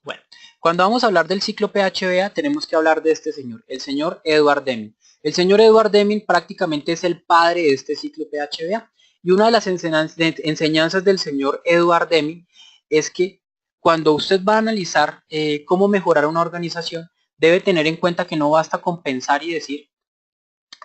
Bueno, cuando vamos a hablar del ciclo PHBA tenemos que hablar de este señor, el señor Edward Deming. El señor Edward Deming prácticamente es el padre de este ciclo PHBA. Y una de las enseñanzas del señor Edward Deming es que cuando usted va a analizar cómo mejorar una organización, debe tener en cuenta que no basta con pensar y decir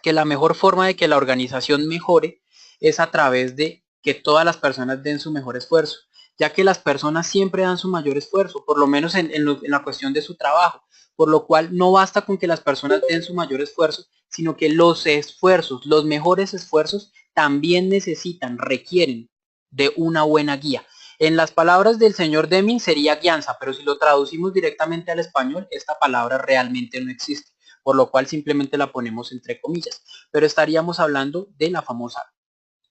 que la mejor forma de que la organización mejore es a través de que todas las personas den su mejor esfuerzo, ya que las personas siempre dan su mayor esfuerzo, por lo menos en la cuestión de su trabajo, por lo cual no basta con que las personas den su mayor esfuerzo, sino que los esfuerzos, los mejores esfuerzos también necesitan, requieren de una buena guía. En las palabras del señor Deming sería guianza, pero si lo traducimos directamente al español, esta palabra realmente no existe, por lo cual simplemente la ponemos entre comillas, pero estaríamos hablando de la famosa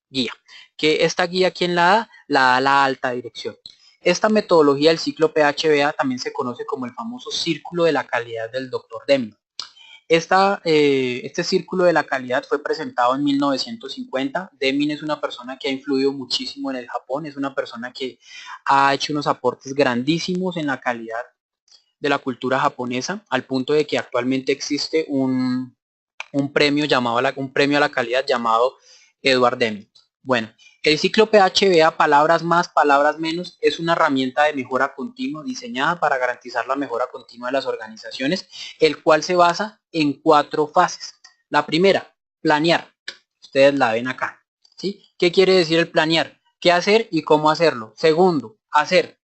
guía, que esta guía, ¿quién la da? La da la alta dirección. Esta metodología del ciclo PHBA también se conoce como el famoso círculo de la calidad del Dr. Deming. Este círculo de la calidad fue presentado en 1950. Deming es una persona que ha influido muchísimo en el Japón, es una persona que ha hecho unos aportes grandísimos en la calidad de la cultura japonesa, al punto de que actualmente existe un premio un premio a la calidad llamado Edward Deming. Bueno, el ciclo PHBA, palabras más, palabras menos, es una herramienta de mejora continua diseñada para garantizar la mejora continua de las organizaciones, el cual se basa en 4 fases. La primera, planear. Ustedes la ven acá, ¿sí? ¿Qué quiere decir el planear? ¿Qué hacer y cómo hacerlo? Segundo, hacer.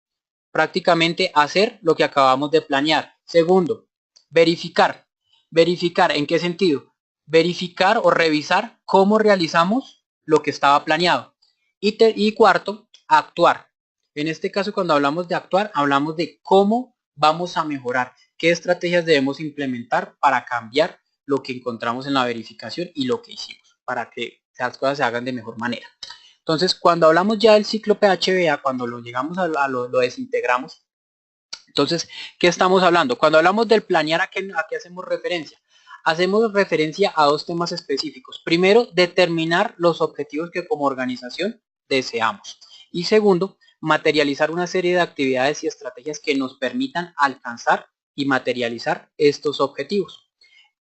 Prácticamente hacer lo que acabamos de planear. Segundo, verificar. ¿Verificar en qué sentido? Verificar o revisar cómo realizamos lo que estaba planeado. Y cuarto, actuar. En este caso, cuando hablamos de actuar, hablamos de cómo vamos a mejorar, qué estrategias debemos implementar para cambiar lo que encontramos en la verificación y lo que hicimos, para que las cosas se hagan de mejor manera. Entonces, cuando hablamos ya del ciclo PHBA, cuando lo llegamos lo desintegramos, entonces, ¿qué estamos hablando? Cuando hablamos del planear, a qué hacemos referencia? Hacemos referencia a 2 temas específicos. Primero, determinar los objetivos que como organización deseamos. Y segundo, materializar una serie de actividades y estrategias que nos permitan alcanzar y materializar estos objetivos.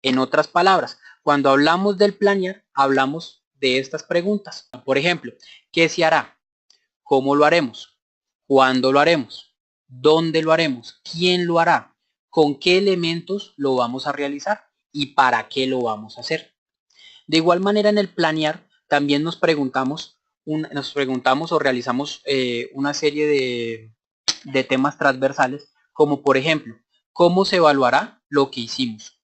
En otras palabras, cuando hablamos del planear, hablamos de estas preguntas. Por ejemplo, ¿qué se hará? ¿Cómo lo haremos? ¿Cuándo lo haremos? ¿Dónde lo haremos? ¿Quién lo hará? ¿Con qué elementos lo vamos a realizar? ¿Y para qué lo vamos a hacer? De igual manera, en el planear también nos preguntamos o realizamos una serie de temas transversales, como por ejemplo, ¿cómo se evaluará lo que hicimos?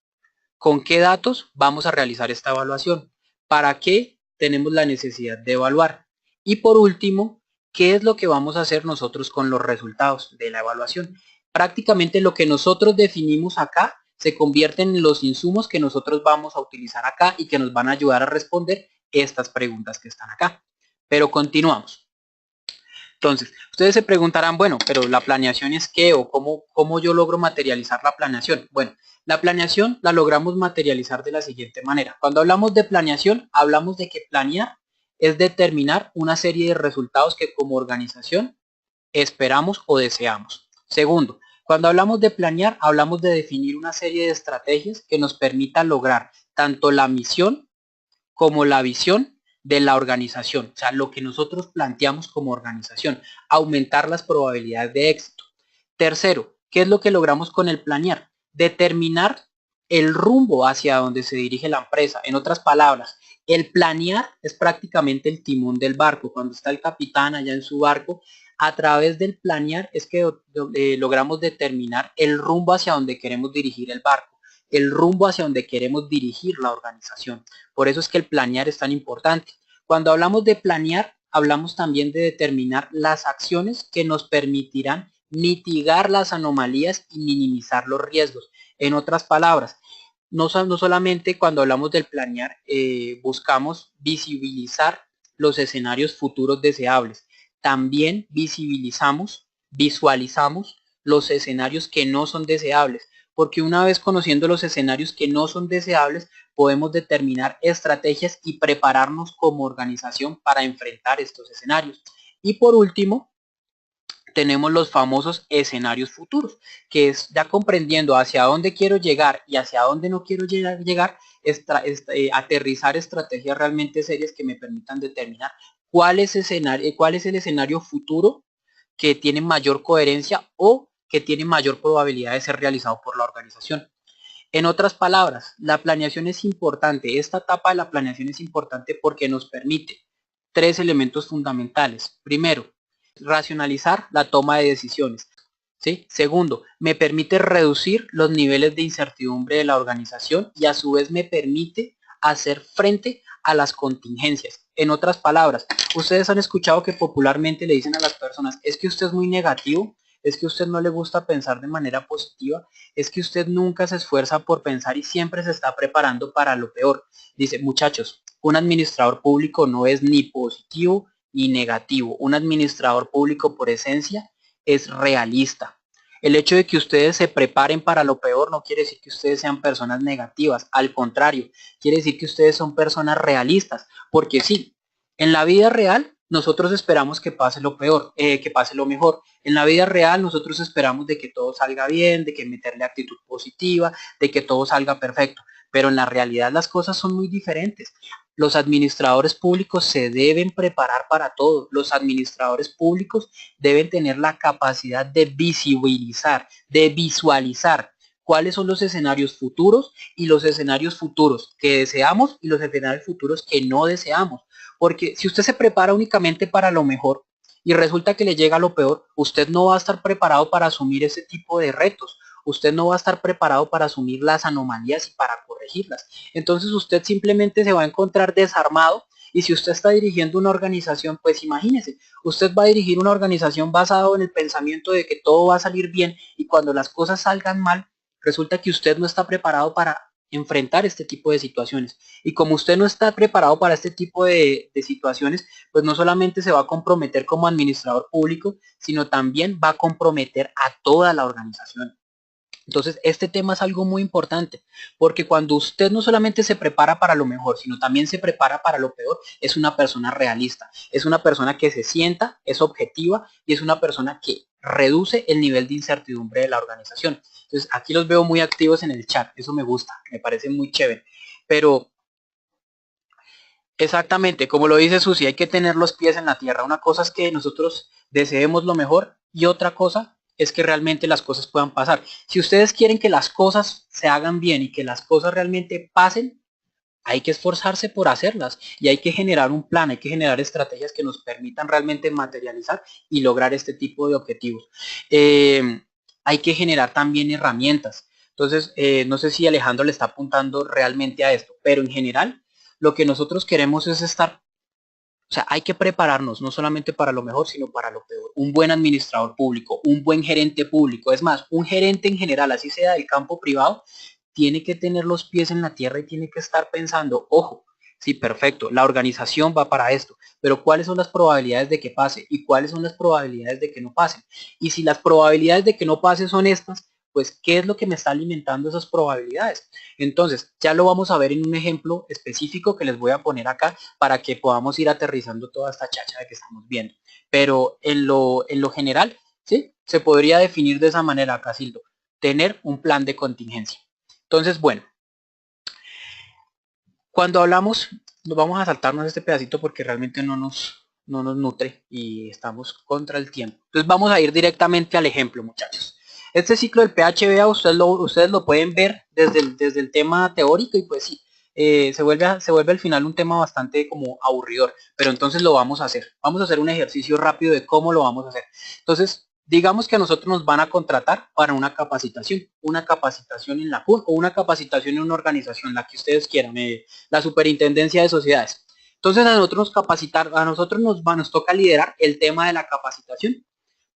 ¿Con qué datos vamos a realizar esta evaluación? ¿Para qué tenemos la necesidad de evaluar? Y por último, ¿qué es lo que vamos a hacer nosotros con los resultados de la evaluación? Prácticamente lo que nosotros definimos acá se convierte en los insumos que nosotros vamos a utilizar acá y que nos van a ayudar a responder estas preguntas que están acá. Pero continuamos. Entonces, ustedes se preguntarán, bueno, pero la planeación es qué o cómo yo logro materializar la planeación. Bueno, la planeación la logramos materializar de la siguiente manera. Cuando hablamos de planeación, hablamos de que planear es determinar una serie de resultados que como organización esperamos o deseamos. Segundo, cuando hablamos de planear, hablamos de definir una serie de estrategias que nos permita lograr tanto la misión como la visión de la organización, o sea, lo que nosotros planteamos como organización, aumentar las probabilidades de éxito. Tercero, ¿qué es lo que logramos con el planear? Determinar el rumbo hacia donde se dirige la empresa. En otras palabras, el planear es prácticamente el timón del barco. Cuando está el capitán allá en su barco, a través del planear es que logramos determinar el rumbo hacia donde queremos dirigir el barco, el rumbo hacia donde queremos dirigir la organización. Por eso es que el planear es tan importante. Cuando hablamos de planear, hablamos también de determinar las acciones que nos permitirán mitigar las anomalías y minimizar los riesgos. En otras palabras, no solamente cuando hablamos del planear buscamos visibilizar los escenarios futuros deseables, también visualizamos los escenarios que no son deseables, porque una vez conociendo los escenarios que no son deseables, podemos determinar estrategias y prepararnos como organización para enfrentar estos escenarios. Y por último, tenemos los famosos escenarios futuros, que es ya comprendiendo hacia dónde quiero llegar y hacia dónde no quiero llegar, aterrizar estrategias realmente serias que me permitan determinar cuál es el escenario futuro que tiene mayor coherencia o que tiene mayor probabilidad de ser realizado por la organización. En otras palabras, la planeación es importante. Esta etapa de la planeación es importante porque nos permite tres elementos fundamentales. Primero, racionalizar la toma de decisiones. ¿Sí? Segundo, me permite reducir los niveles de incertidumbre de la organización y a su vez me permite hacer frente a las contingencias. En otras palabras, ustedes han escuchado que popularmente le dicen a las personas, es que usted es muy negativo, es que a usted no le gusta pensar de manera positiva, es que usted nunca se esfuerza por pensar y siempre se está preparando para lo peor. Dice, muchachos, un administrador público no es ni positivo ni negativo. Un administrador público por esencia es realista. El hecho de que ustedes se preparen para lo peor no quiere decir que ustedes sean personas negativas, al contrario, quiere decir que ustedes son personas realistas, porque sí, en la vida real nosotros esperamos que pase lo peor, que pase lo mejor. En la vida real nosotros esperamos de que todo salga bien, de que meterle actitud positiva, de que todo salga perfecto, pero en la realidad las cosas son muy diferentes. Los administradores públicos se deben preparar para todo. Los administradores públicos deben tener la capacidad de visibilizar, de visualizar cuáles son los escenarios futuros y los escenarios futuros que deseamos y los escenarios futuros que no deseamos. Porque si usted se prepara únicamente para lo mejor y resulta que le llega lo peor, usted no va a estar preparado para asumir ese tipo de retos. Usted no va a estar preparado para asumir las anomalías y para corregirlas. Entonces usted simplemente se va a encontrar desarmado y si usted está dirigiendo una organización, pues imagínese, usted va a dirigir una organización basado en el pensamiento de que todo va a salir bien y cuando las cosas salgan mal, resulta que usted no está preparado para enfrentar este tipo de situaciones. Y como usted no está preparado para este tipo de situaciones, pues no solamente se va a comprometer como administrador público, sino también va a comprometer a toda la organización. Entonces, este tema es algo muy importante, porque cuando usted no solamente se prepara para lo mejor, sino también se prepara para lo peor, es una persona realista, es una persona que se sienta, es objetiva y es una persona que reduce el nivel de incertidumbre de la organización. Entonces, aquí los veo muy activos en el chat, eso me gusta, me parece muy chévere, pero exactamente, como lo dice Susi, hay que tener los pies en la tierra. Una cosa es que nosotros deseemos lo mejor y otra cosa es que realmente las cosas puedan pasar. Si ustedes quieren que las cosas se hagan bien y que las cosas realmente pasen, hay que esforzarse por hacerlas y hay que generar un plan, hay que generar estrategias que nos permitan realmente materializar y lograr este tipo de objetivos. Hay que generar también herramientas. Entonces, no sé si Alejandro le está apuntando realmente a esto, pero en general lo que nosotros queremos es estar, o sea, hay que prepararnos no solamente para lo mejor, sino para lo peor. Un buen administrador público, un buen gerente público, es más, un gerente en general, así sea del campo privado, tiene que tener los pies en la tierra y tiene que estar pensando, ojo, sí, perfecto, la organización va para esto, pero ¿cuáles son las probabilidades de que pase? ¿Y cuáles son las probabilidades de que no pasen? Y si las probabilidades de que no pase son estas, pues, ¿qué es lo que me está alimentando esas probabilidades? Entonces, ya lo vamos a ver en un ejemplo específico que les voy a poner acá para que podamos ir aterrizando toda esta chacha que estamos viendo. Pero en lo general, ¿sí? Se podría definir de esa manera, Casildo, tener un plan de contingencia. Entonces, bueno, cuando hablamos, nos vamos a saltarnos este pedacito porque realmente no nos nutre y estamos contra el tiempo. Entonces vamos a ir directamente al ejemplo, muchachos. Este ciclo del PHBA ustedes lo pueden ver desde el tema teórico y pues sí, se vuelve al final un tema bastante como aburridor, pero entonces lo vamos a hacer. Vamos a hacer un ejercicio rápido de cómo lo vamos a hacer. Entonces, digamos que a nosotros nos van a contratar para una capacitación en la PUN o una capacitación en una organización, la que ustedes quieran, la Superintendencia de Sociedades. Entonces a nosotros nos toca liderar el tema de la capacitación.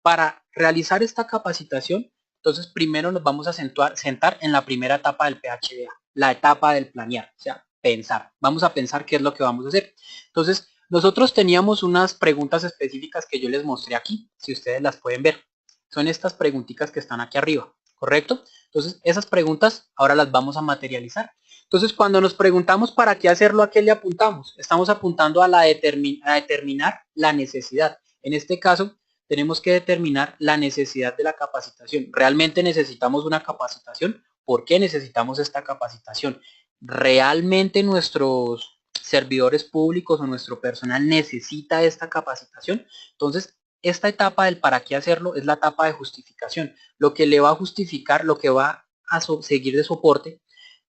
Para realizar esta capacitación, entonces primero nos vamos a sentar en la primera etapa del PHBA, la etapa del planear, o sea, pensar. Vamos a pensar qué es lo que vamos a hacer. Entonces, nosotros teníamos unas preguntas específicas que yo les mostré aquí, si ustedes las pueden ver. Son estas preguntitas que están aquí arriba, ¿correcto? Entonces, esas preguntas ahora las vamos a materializar. Entonces, cuando nos preguntamos para qué hacerlo, ¿a qué le apuntamos? Estamos apuntando a determinar la necesidad. En este caso, tenemos que determinar la necesidad de la capacitación. ¿Realmente necesitamos una capacitación? ¿Por qué necesitamos esta capacitación? ¿Realmente nuestros servidores públicos o nuestro personal necesita esta capacitación? Entonces, esta etapa del para qué hacerlo es la etapa de justificación, lo que le va a justificar, lo que va a seguir de soporte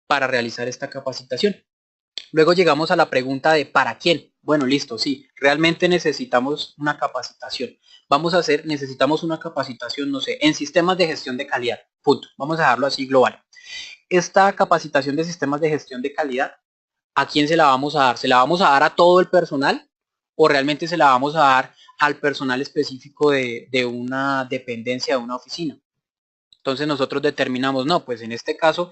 para realizar esta capacitación. Luego llegamos a la pregunta de ¿para quién? Bueno, listo, sí, realmente necesitamos una capacitación. Necesitamos una capacitación, no sé, en sistemas de gestión de calidad. Punto. Vamos a dejarlo así global. Esta capacitación de sistemas de gestión de calidad, ¿a quién se la vamos a dar? ¿Se la vamos a dar a todo el personal o realmente se la vamos a dar al personal específico de una dependencia, de una oficina? Entonces nosotros determinamos, no, pues en este caso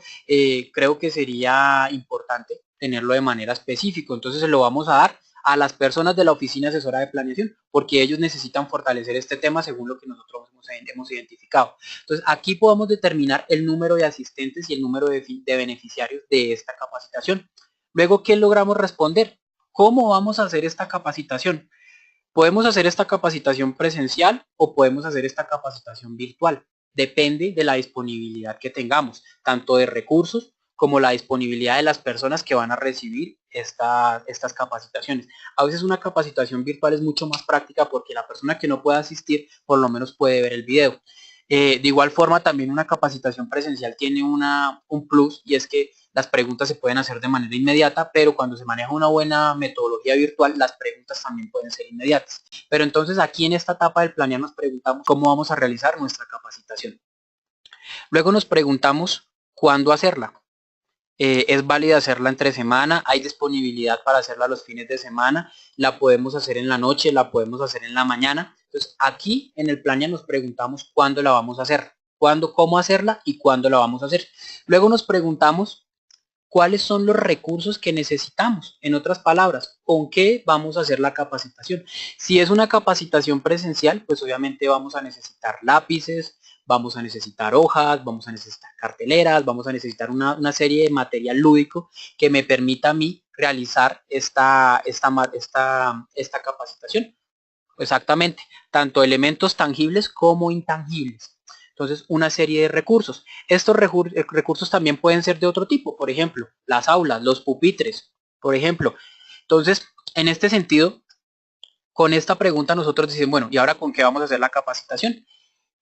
creo que sería importante tenerlo de manera específica. Entonces se lo vamos a dar a las personas de la oficina asesora de planeación, porque ellos necesitan fortalecer este tema según lo que nosotros hemos identificado. Entonces aquí podemos determinar el número de asistentes y el número de beneficiarios de esta capacitación. Luego, ¿qué logramos responder? ¿Cómo vamos a hacer esta capacitación? Podemos hacer esta capacitación presencial o podemos hacer esta capacitación virtual. Depende de la disponibilidad que tengamos, tanto de recursos como la disponibilidad de las personas que van a recibir estas capacitaciones. A veces una capacitación virtual es mucho más práctica porque la persona que no pueda asistir por lo menos puede ver el video. De igual forma, también una capacitación presencial tiene un plus, y es que las preguntas se pueden hacer de manera inmediata, pero cuando se maneja una buena metodología virtual, las preguntas también pueden ser inmediatas. Pero entonces aquí en esta etapa del planear nos preguntamos cómo vamos a realizar nuestra capacitación. Luego nos preguntamos cuándo hacerla. Es válida hacerla entre semana, hay disponibilidad para hacerla los fines de semana, la podemos hacer en la noche, la podemos hacer en la mañana. Entonces aquí en el plan ya nos preguntamos cuándo la vamos a hacer, cuándo, cómo hacerla y cuándo la vamos a hacer. Luego nos preguntamos cuáles son los recursos que necesitamos. En otras palabras, ¿con qué vamos a hacer la capacitación? Si es una capacitación presencial, pues obviamente vamos a necesitar lápices, vamos a necesitar hojas, vamos a necesitar carteleras, vamos a necesitar una serie de material lúdico que me permita a mí realizar esta capacitación. Exactamente, tanto elementos tangibles como intangibles. Entonces, una serie de recursos. Estos recursos también pueden ser de otro tipo, por ejemplo, las aulas, los pupitres, por ejemplo. Entonces, en este sentido, con esta pregunta nosotros decimos, bueno, ¿y ahora con qué vamos a hacer la capacitación?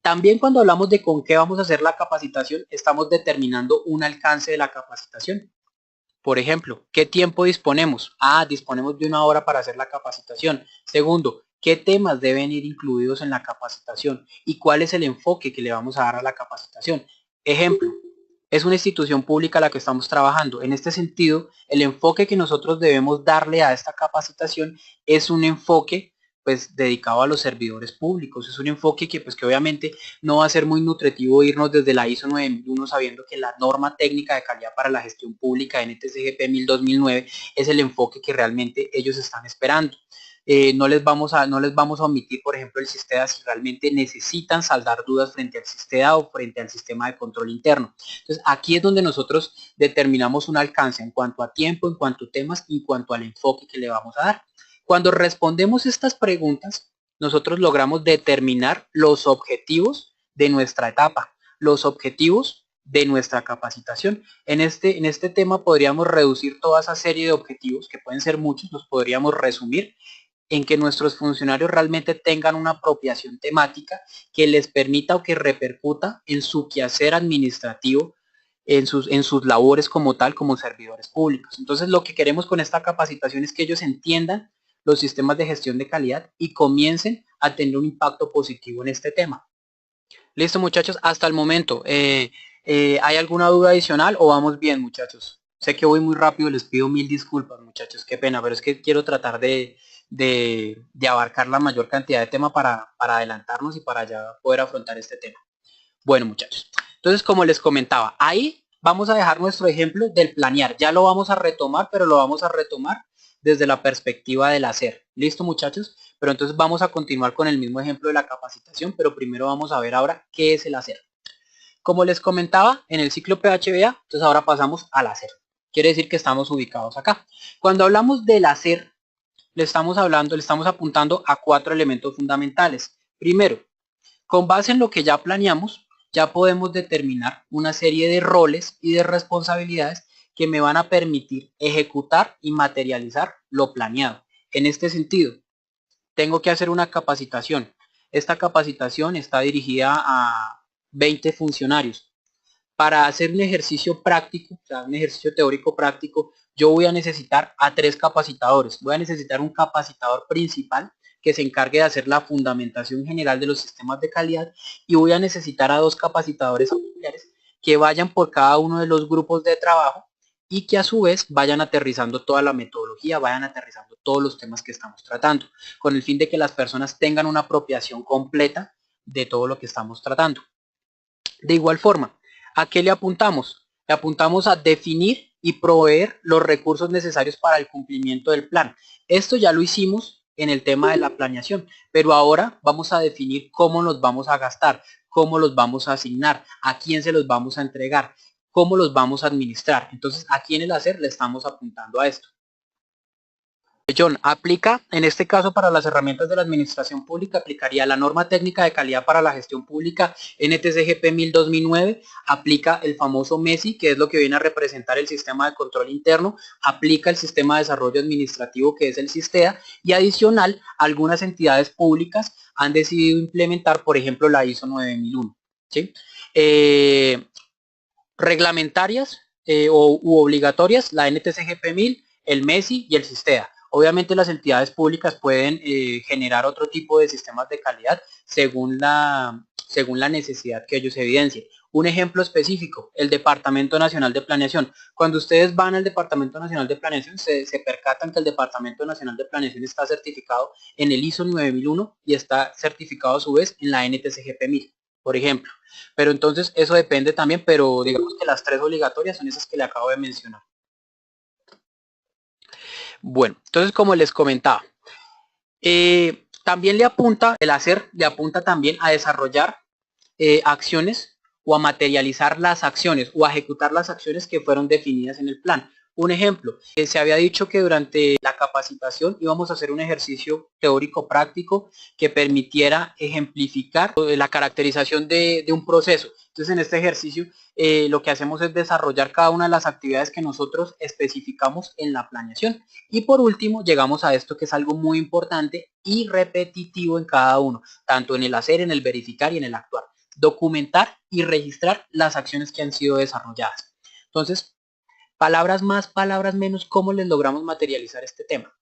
También cuando hablamos de con qué vamos a hacer la capacitación, estamos determinando un alcance de la capacitación. Por ejemplo, ¿qué tiempo disponemos? Disponemos de 1 hora para hacer la capacitación. Segundo, ¿qué temas deben ir incluidos en la capacitación? ¿Y cuál es el enfoque que le vamos a dar a la capacitación? Ejemplo, es una institución pública a la que estamos trabajando. En este sentido, el enfoque que nosotros debemos darle a esta capacitación es un enfoque pues dedicado a los servidores públicos. Es un enfoque que obviamente no va a ser muy nutritivo irnos desde la ISO 9001 sabiendo que la norma técnica de calidad para la gestión pública NTCGP 1000-2009 es el enfoque que realmente ellos están esperando. No les vamos a omitir, por ejemplo, el SISTEDA si realmente necesitan saldar dudas frente al SISTEDA o frente al sistema de control interno. Entonces, aquí es donde nosotros determinamos un alcance en cuanto a tiempo, en cuanto a temas, en cuanto al enfoque que le vamos a dar. Cuando respondemos estas preguntas, nosotros logramos determinar los objetivos de nuestra etapa, los objetivos de nuestra capacitación. En este tema podríamos reducir toda esa serie de objetivos, que pueden ser muchos, los podríamos resumir en que nuestros funcionarios realmente tengan una apropiación temática que les permita o que repercuta en su quehacer administrativo, en sus labores como tal, como servidores públicos. Entonces lo que queremos con esta capacitación es que ellos entiendan los sistemas de gestión de calidad y comiencen a tener un impacto positivo en este tema. Listo, muchachos, hasta el momento. ¿Hay alguna duda adicional o vamos bien, muchachos? Sé que voy muy rápido, les pido mil disculpas, muchachos, qué pena, pero es que quiero tratar de abarcar la mayor cantidad de tema para adelantarnos y para ya poder afrontar este tema. Bueno, muchachos, entonces como les comentaba, ahí vamos a dejar nuestro ejemplo del planear. Ya lo vamos a retomar, pero lo vamos a retomar desde la perspectiva del hacer. ¿Listo, muchachos? Pero entonces vamos a continuar con el mismo ejemplo de la capacitación, pero primero vamos a ver ahora qué es el hacer. Como les comentaba, en el ciclo PHBA, entonces ahora pasamos al hacer. Quiere decir que estamos ubicados acá. Cuando hablamos del hacer, le estamos apuntando a 4 elementos fundamentales. Primero, con base en lo que ya planeamos, ya podemos determinar una serie de roles y de responsabilidades que me van a permitir ejecutar y materializar lo planeado. En este sentido, tengo que hacer una capacitación. Esta capacitación está dirigida a 20 funcionarios. Para hacer un ejercicio práctico, o sea, un ejercicio teórico práctico, yo voy a necesitar a 3 capacitadores. Voy a necesitar un capacitador principal que se encargue de hacer la fundamentación general de los sistemas de calidad, y voy a necesitar a 2 capacitadores auxiliares que vayan por cada uno de los grupos de trabajo y que a su vez vayan aterrizando toda la metodología, vayan aterrizando todos los temas que estamos tratando, con el fin de que las personas tengan una apropiación completa de todo lo que estamos tratando. De igual forma, ¿a qué le apuntamos? Le apuntamos a definir y proveer los recursos necesarios para el cumplimiento del plan. Esto ya lo hicimos en el tema de la planeación, pero ahora vamos a definir cómo los vamos a gastar, cómo los vamos a asignar, a quién se los vamos a entregar, cómo los vamos a administrar. Entonces, aquí en el hacer le estamos apuntando a esto. John, aplica, en este caso para las herramientas de la administración pública, aplicaría la norma técnica de calidad para la gestión pública NTCGP 1000-2009, aplica el famoso MESI, que es lo que viene a representar el sistema de control interno, aplica el sistema de desarrollo administrativo, que es el SISTEA, y adicional, algunas entidades públicas han decidido implementar, por ejemplo, la ISO 9001, ¿sí? Reglamentarias u obligatorias, la NTCGP 1000, el MESI y el SISTEA. Obviamente las entidades públicas pueden generar otro tipo de sistemas de calidad según la necesidad que ellos evidencien. Un ejemplo específico, el Departamento Nacional de Planeación. Cuando ustedes van al Departamento Nacional de Planeación, se percatan que el Departamento Nacional de Planeación está certificado en el ISO 9001 y está certificado a su vez en la NTCGP 1000, por ejemplo. Pero entonces eso depende también, pero digamos que las 3 obligatorias son esas que le acabo de mencionar. Bueno, entonces como les comentaba, también el hacer le apunta también a desarrollar acciones o a materializar las acciones o a ejecutar las acciones que fueron definidas en el plan. Un ejemplo, se había dicho que durante la capacitación íbamos a hacer un ejercicio teórico práctico que permitiera ejemplificar la caracterización de un proceso. Entonces en este ejercicio lo que hacemos es desarrollar cada una de las actividades que nosotros especificamos en la planeación. Y por último llegamos a esto, que es algo muy importante y repetitivo en cada uno, tanto en el hacer, en el verificar y en el actuar. Documentar y registrar las acciones que han sido desarrolladas. Entonces, palabras más, palabras menos, ¿cómo les logramos materializar este tema?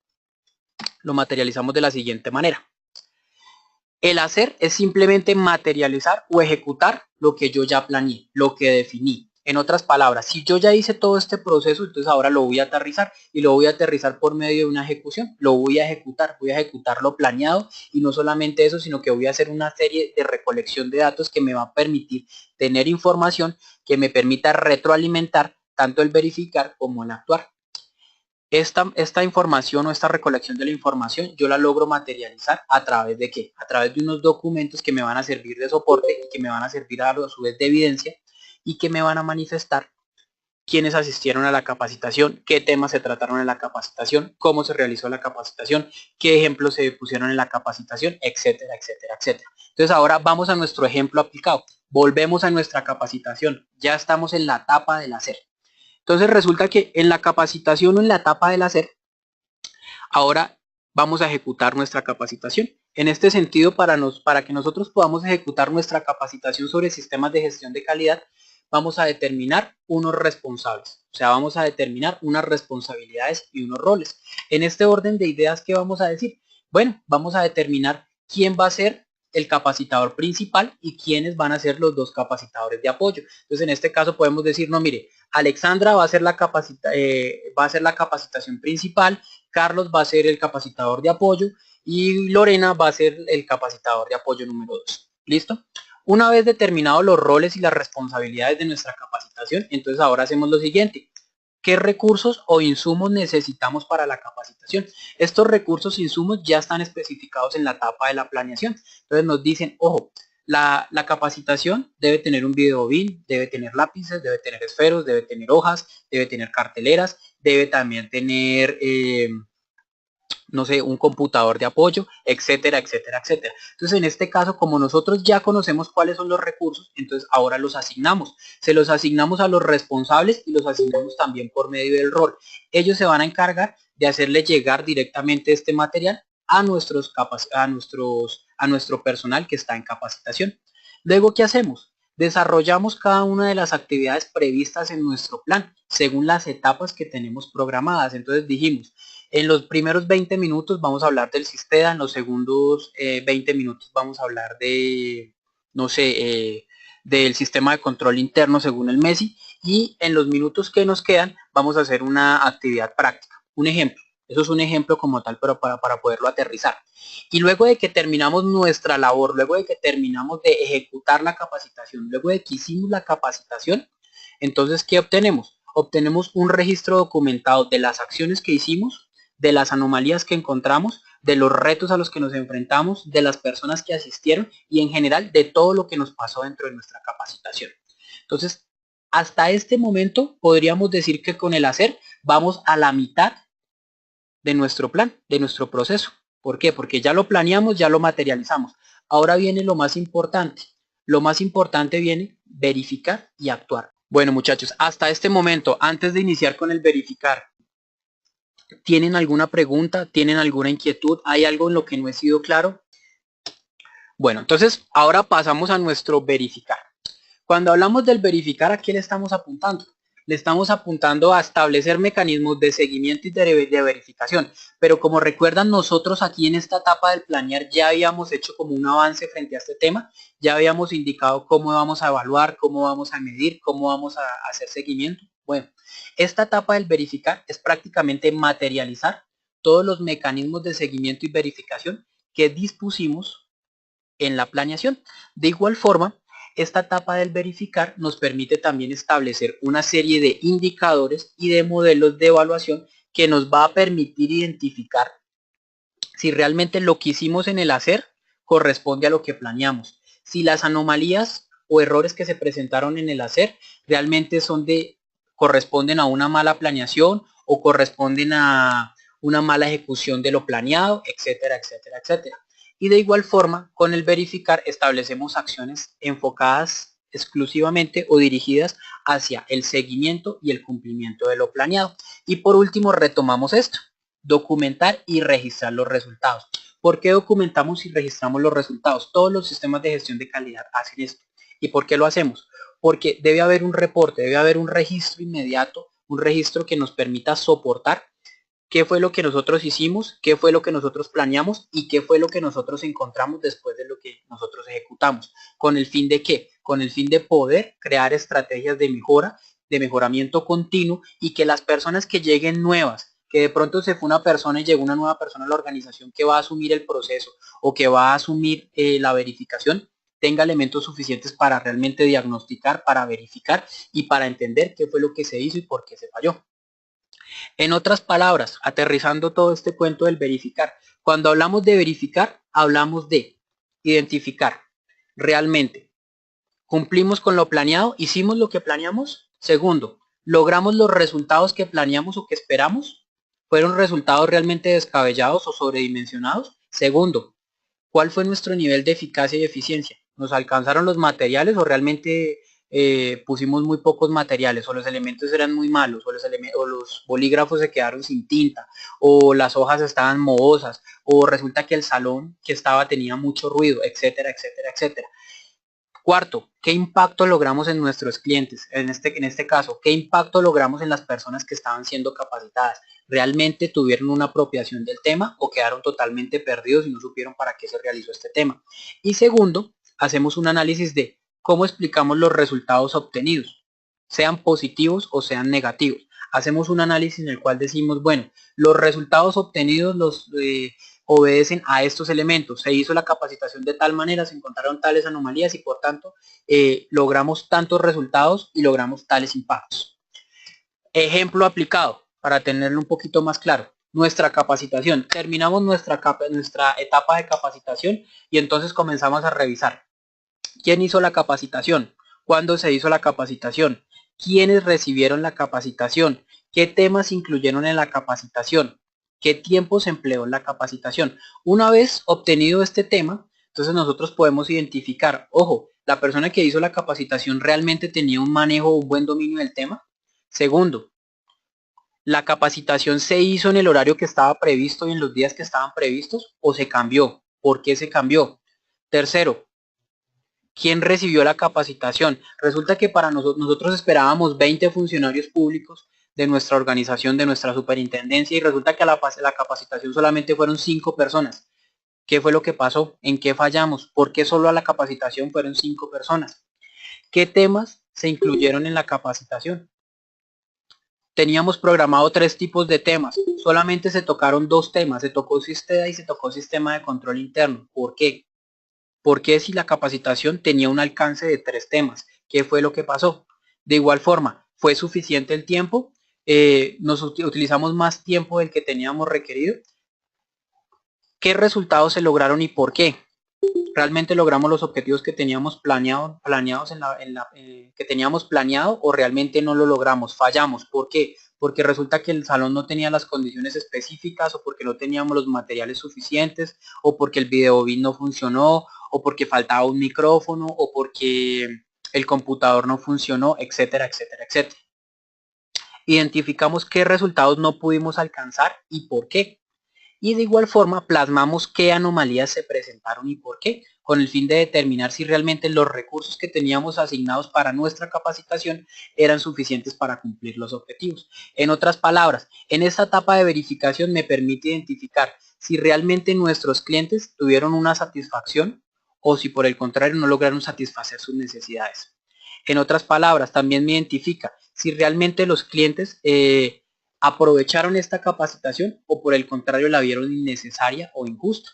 Lo materializamos de la siguiente manera. El hacer es simplemente materializar o ejecutar lo que yo ya planeé, lo que definí. En otras palabras, si yo ya hice todo este proceso, entonces ahora lo voy a aterrizar, y lo voy a aterrizar por medio de una ejecución. Lo voy a ejecutar lo planeado, y no solamente eso, sino que voy a hacer una serie de recolección de datos que me va a permitir tener información que me permita retroalimentar tanto el verificar como el actuar. Esta información o esta recolección de la información yo la logro materializar a través de ¿qué? A través de unos documentos que me van a servir de soporte y que me van a servir a su vez de evidencia, y que me van a manifestar quiénes asistieron a la capacitación, qué temas se trataron en la capacitación, cómo se realizó la capacitación, qué ejemplos se pusieron en la capacitación, etcétera, etcétera, etcétera. Entonces ahora vamos a nuestro ejemplo aplicado. Volvemos a nuestra capacitación. Ya estamos en la etapa del hacer. Entonces resulta que en la capacitación o en la etapa del hacer, ahora vamos a ejecutar nuestra capacitación. En este sentido, para que nosotros podamos ejecutar nuestra capacitación sobre sistemas de gestión de calidad, vamos a determinar unos responsables. O sea, vamos a determinar unas responsabilidades y unos roles. En este orden de ideas, ¿qué vamos a decir? Bueno, vamos a determinar quién va a ser el capacitador principal y quiénes van a ser los 2 capacitadores de apoyo. Entonces, en este caso podemos decir, no, mire, Alexandra va a ser la capacitación principal, Carlos va a ser el capacitador de apoyo y Lorena va a ser el capacitador de apoyo número 2. ¿Listo? Una vez determinados los roles y las responsabilidades de nuestra capacitación, entonces ahora hacemos lo siguiente. ¿Qué recursos o insumos necesitamos para la capacitación? Estos recursos e insumos ya están especificados en la etapa de la planeación. Entonces nos dicen, ojo, la capacitación debe tener un video BIM, debe tener lápices, debe tener esferos, debe tener hojas, debe tener carteleras, debe también tener no sé, un computador de apoyo, etcétera, etcétera, etcétera. Entonces, en este caso, como nosotros ya conocemos cuáles son los recursos, entonces ahora los asignamos. Se los asignamos a los responsables y los asignamos también por medio del rol. Ellos se van a encargar de hacerle llegar directamente este material a nuestro personal que está en capacitación. Luego, ¿qué hacemos? Desarrollamos cada una de las actividades previstas en nuestro plan, según las etapas que tenemos programadas. Entonces dijimos, en los primeros 20 minutos vamos a hablar del SISTEDA, en los segundos 20 minutos vamos a hablar de, no sé, del sistema de control interno según el MESI, y en los minutos que nos quedan vamos a hacer una actividad práctica. Un ejemplo, eso es un ejemplo como tal, pero para poderlo aterrizar. Y luego de que terminamos nuestra labor, luego de que terminamos de ejecutar la capacitación, luego de que hicimos la capacitación, entonces, ¿qué obtenemos? Obtenemos un registro documentado de las acciones que hicimos, de las anomalías que encontramos, de los retos a los que nos enfrentamos, de las personas que asistieron y en general de todo lo que nos pasó dentro de nuestra capacitación. Entonces, hasta este momento podríamos decir que con el hacer vamos a la mitad de nuestro plan, de nuestro proceso. ¿Por qué? Porque ya lo planeamos, ya lo materializamos. Ahora viene lo más importante. Lo más importante viene verificar y actuar. Bueno, muchachos, hasta este momento, antes de iniciar con el verificar, ¿tienen alguna pregunta? ¿Tienen alguna inquietud? ¿Hay algo en lo que no he sido claro? Bueno, entonces ahora pasamos a nuestro verificar. Cuando hablamos del verificar, ¿a qué le estamos apuntando? Le estamos apuntando a establecer mecanismos de seguimiento y de verificación. Pero como recuerdan, nosotros aquí en esta etapa del planear ya habíamos hecho como un avance frente a este tema. Ya habíamos indicado cómo vamos a evaluar, cómo vamos a medir, cómo vamos a hacer seguimiento. Bueno, esta etapa del verificar es prácticamente materializar todos los mecanismos de seguimiento y verificación que dispusimos en la planeación. De igual forma, esta etapa del verificar nos permite también establecer una serie de indicadores y de modelos de evaluación que nos va a permitir identificar si realmente lo que hicimos en el hacer corresponde a lo que planeamos, si las anomalías o errores que se presentaron en el hacer realmente corresponden a una mala planeación o corresponden a una mala ejecución de lo planeado, etcétera, etcétera, etcétera. Y de igual forma, con el verificar establecemos acciones enfocadas exclusivamente o dirigidas hacia el seguimiento y el cumplimiento de lo planeado. Y por último, retomamos esto: documentar y registrar los resultados. ¿Por qué documentamos y registramos los resultados? Todos los sistemas de gestión de calidad hacen esto. ¿Y por qué lo hacemos? Porque debe haber un reporte, debe haber un registro inmediato, un registro que nos permita soportar qué fue lo que nosotros hicimos, qué fue lo que nosotros planeamos y qué fue lo que nosotros encontramos después de lo que nosotros ejecutamos. ¿Con el fin de qué? Con el fin de poder crear estrategias de mejora, de mejoramiento continuo, y que las personas que lleguen nuevas, que de pronto se fue una persona y llegó una nueva persona a la organización que va a asumir el proceso o que va a asumir la verificación, tenga elementos suficientes para realmente diagnosticar, para verificar y para entender qué fue lo que se hizo y por qué se falló. En otras palabras, aterrizando todo este cuento del verificar, cuando hablamos de verificar, hablamos de identificar realmente, ¿cumplimos con lo planeado? ¿Hicimos lo que planeamos? Segundo, ¿logramos los resultados que planeamos o que esperamos? ¿Fueron resultados realmente descabellados o sobredimensionados? Segundo, ¿cuál fue nuestro nivel de eficacia y eficiencia? ¿Nos alcanzaron los materiales o realmente pusimos muy pocos materiales, o los elementos eran muy malos, o los bolígrafos se quedaron sin tinta, o las hojas estaban mohosas, o resulta que el salón que estaba tenía mucho ruido, etcétera, etcétera, etcétera? Cuarto, ¿qué impacto logramos en nuestros clientes? En este caso, ¿qué impacto logramos en las personas que estaban siendo capacitadas? ¿Realmente tuvieron una apropiación del tema o quedaron totalmente perdidos y no supieron para qué se realizó este tema? Y segundo, hacemos un análisis de cómo explicamos los resultados obtenidos, sean positivos o sean negativos. Hacemos un análisis en el cual decimos, bueno, los resultados obtenidos obedecen a estos elementos. Se hizo la capacitación de tal manera, se encontraron tales anomalías y por tanto logramos tantos resultados y logramos tales impactos. Ejemplo aplicado, para tenerlo un poquito más claro: nuestra capacitación. Terminamos nuestra etapa de capacitación y entonces comenzamos a revisar quién hizo la capacitación, cuándo se hizo la capacitación, quiénes recibieron la capacitación, qué temas incluyeron en la capacitación, ¿Qué tiempo se empleó en la capacitación? Una vez obtenido este tema, entonces nosotros podemos identificar, ojo, la persona que hizo la capacitación realmente tenía un manejo, un buen dominio del tema. Segundo, ¿la capacitación se hizo en el horario que estaba previsto y en los días que estaban previstos o se cambió? ¿Por qué se cambió? Tercero, ¿quién recibió la capacitación? Resulta que para nosotros esperábamos 20 funcionarios públicos de nuestra organización, de nuestra superintendencia, y resulta que la capacitación solamente fueron 5 personas. ¿Qué fue lo que pasó? ¿En qué fallamos? ¿Por qué solo a la capacitación fueron 5 personas? ¿Qué temas se incluyeron en la capacitación? Teníamos programado 3 tipos de temas, solamente se tocaron 2 temas, se tocó SISTEDA y se tocó sistema de control interno. ¿Por qué? Porque si la capacitación tenía un alcance de 3 temas, ¿qué fue lo que pasó? De igual forma, ¿fue suficiente el tiempo? Nos utilizamos más tiempo del que teníamos requerido. ¿Qué resultados se lograron y por qué? ¿Realmente logramos los objetivos que teníamos que teníamos planeado o realmente no lo logramos? Fallamos. ¿Por qué? Porque resulta que el salón no tenía las condiciones específicas o porque no teníamos los materiales suficientes o porque el video no funcionó o porque faltaba un micrófono o porque el computador no funcionó, etcétera, etcétera, etcétera. Identificamos qué resultados no pudimos alcanzar y por qué. Y de igual forma plasmamos qué anomalías se presentaron y por qué, con el fin de determinar si realmente los recursos que teníamos asignados para nuestra capacitación eran suficientes para cumplir los objetivos. En otras palabras, en esta etapa de verificación me permite identificar si realmente nuestros clientes tuvieron una satisfacción o si por el contrario no lograron satisfacer sus necesidades. En otras palabras, también me identifica si realmente los clientes aprovecharon esta capacitación o por el contrario la vieron innecesaria o injusta.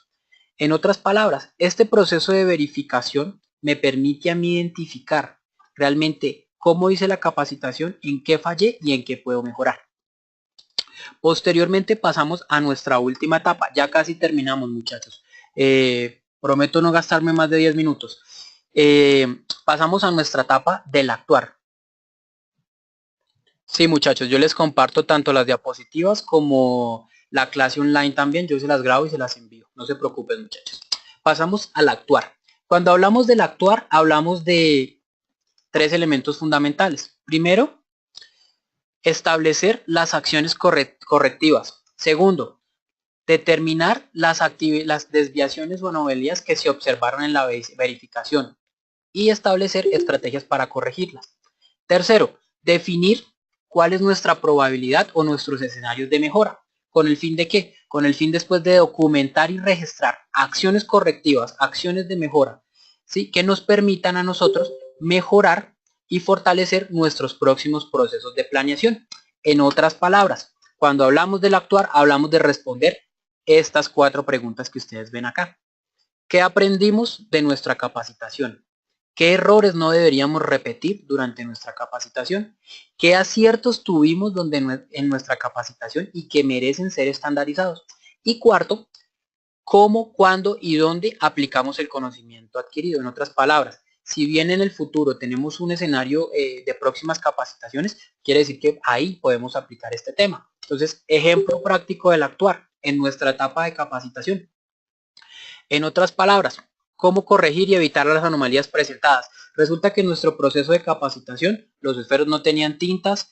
En otras palabras, este proceso de verificación me permite a mí identificar realmente cómo hice la capacitación, en qué fallé y en qué puedo mejorar. Posteriormente pasamos a nuestra última etapa. Ya casi terminamos, muchachos. Prometo no gastarme más de 10 minutos. Pasamos a nuestra etapa del actuar. Sí, muchachos, yo les comparto tanto las diapositivas como la clase online también. Yo se las grabo y se las envío. No se preocupen, muchachos. Pasamos al actuar. Cuando hablamos del actuar, hablamos de 3 elementos fundamentales. Primero, establecer las acciones correctivas. Segundo, determinar las desviaciones o anomalías que se observaron en la verificación y establecer estrategias para corregirlas. Tercero, definir cuál es nuestra probabilidad o nuestros escenarios de mejora. ¿Con el fin de qué? Con el fin después de documentar y registrar acciones correctivas, acciones de mejora, ¿sí? Que nos permitan a nosotros mejorar y fortalecer nuestros próximos procesos de planeación. En otras palabras, cuando hablamos del actuar, hablamos de responder estas 4 preguntas que ustedes ven acá. ¿Qué aprendimos de nuestra capacitación? ¿Qué errores no deberíamos repetir durante nuestra capacitación? ¿Qué aciertos tuvimos en nuestra capacitación y que merecen ser estandarizados? Y cuarto, ¿cómo, cuándo y dónde aplicamos el conocimiento adquirido? En otras palabras, si bien en el futuro tenemos un escenario de próximas capacitaciones, quiere decir que ahí podemos aplicar este tema. Entonces, ejemplo práctico del actuar en nuestra etapa de capacitación. En otras palabras, ¿cómo corregir y evitar las anomalías presentadas? Resulta que en nuestro proceso de capacitación los esferos no tenían tintas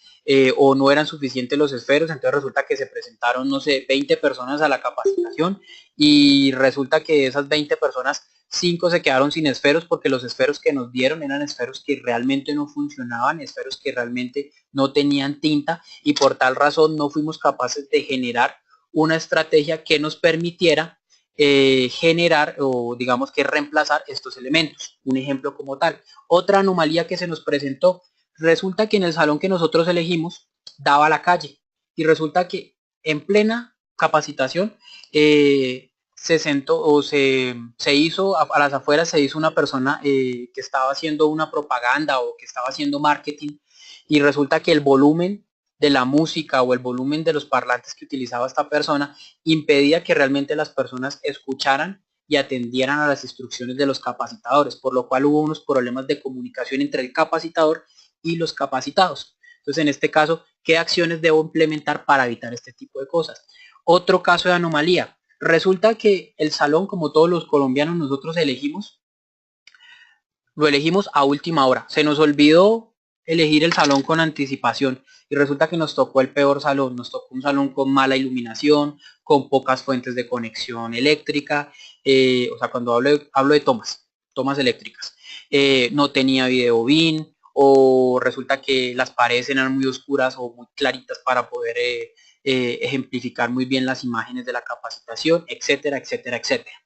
o no eran suficientes los esferos, entonces resulta que se presentaron, no sé, 20 personas a la capacitación y resulta que de esas 20 personas, 5 se quedaron sin esferos porque los esferos que nos dieron eran esferos que realmente no funcionaban, esferos que realmente no tenían tinta y por tal razón no fuimos capaces de generar una estrategia que nos permitiera generar o digamos que reemplazar estos elementos. Un ejemplo como tal. Otra anomalía que se nos presentó. Resulta que en el salón que nosotros elegimos daba a la calle y resulta que en plena capacitación se sentó o se hizo a las afueras, se hizo una persona que estaba haciendo una propaganda o que estaba haciendo marketing y resulta que el volumen de la música o el volumen de los parlantes que utilizaba esta persona impedía que realmente las personas escucharan y atendieran a las instrucciones de los capacitadores, por lo cual hubo unos problemas de comunicación entre el capacitador y los capacitados. Entonces, en este caso, ¿qué acciones debo implementar para evitar este tipo de cosas? Otro caso de anomalía. Resulta que el salón, como todos los colombianos nosotros lo elegimos a última hora. Se nos olvidó elegir el salón con anticipación y resulta que nos tocó el peor salón. Nos tocó un salón con mala iluminación, con pocas fuentes de conexión eléctrica. O sea, cuando hablo de tomas eléctricas. No tenía video bin, o resulta que las paredes eran muy oscuras o muy claritas para poder ejemplificar muy bien las imágenes de la capacitación, etcétera, etcétera, etcétera.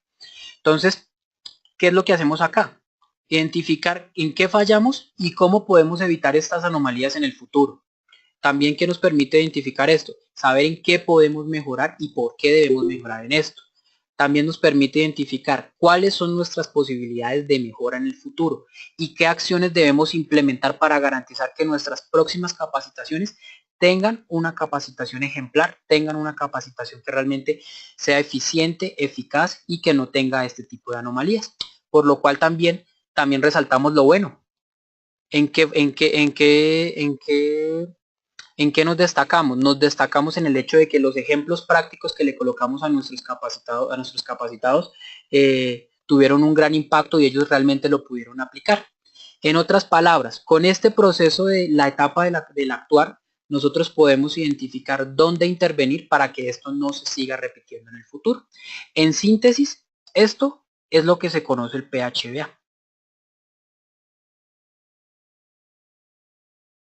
Entonces, ¿qué es lo que hacemos acá? Identificar en qué fallamos y cómo podemos evitar estas anomalías en el futuro. También, ¿qué nos permite identificar esto? Saber en qué podemos mejorar y por qué debemos mejorar en esto. También nos permite identificar cuáles son nuestras posibilidades de mejora en el futuro y qué acciones debemos implementar para garantizar que nuestras próximas capacitaciones tengan una capacitación ejemplar, tengan una capacitación que realmente sea eficiente, eficaz y que no tenga este tipo de anomalías. Por lo cual también resaltamos lo bueno. ¿En qué nos destacamos? Nos destacamos en el hecho de que los ejemplos prácticos que le colocamos a nuestros capacitados tuvieron un gran impacto y ellos realmente lo pudieron aplicar. En otras palabras, con este proceso de la etapa del actuar, nosotros podemos identificar dónde intervenir para que esto no se siga repitiendo en el futuro. En síntesis, esto es lo que se conoce el PHBA.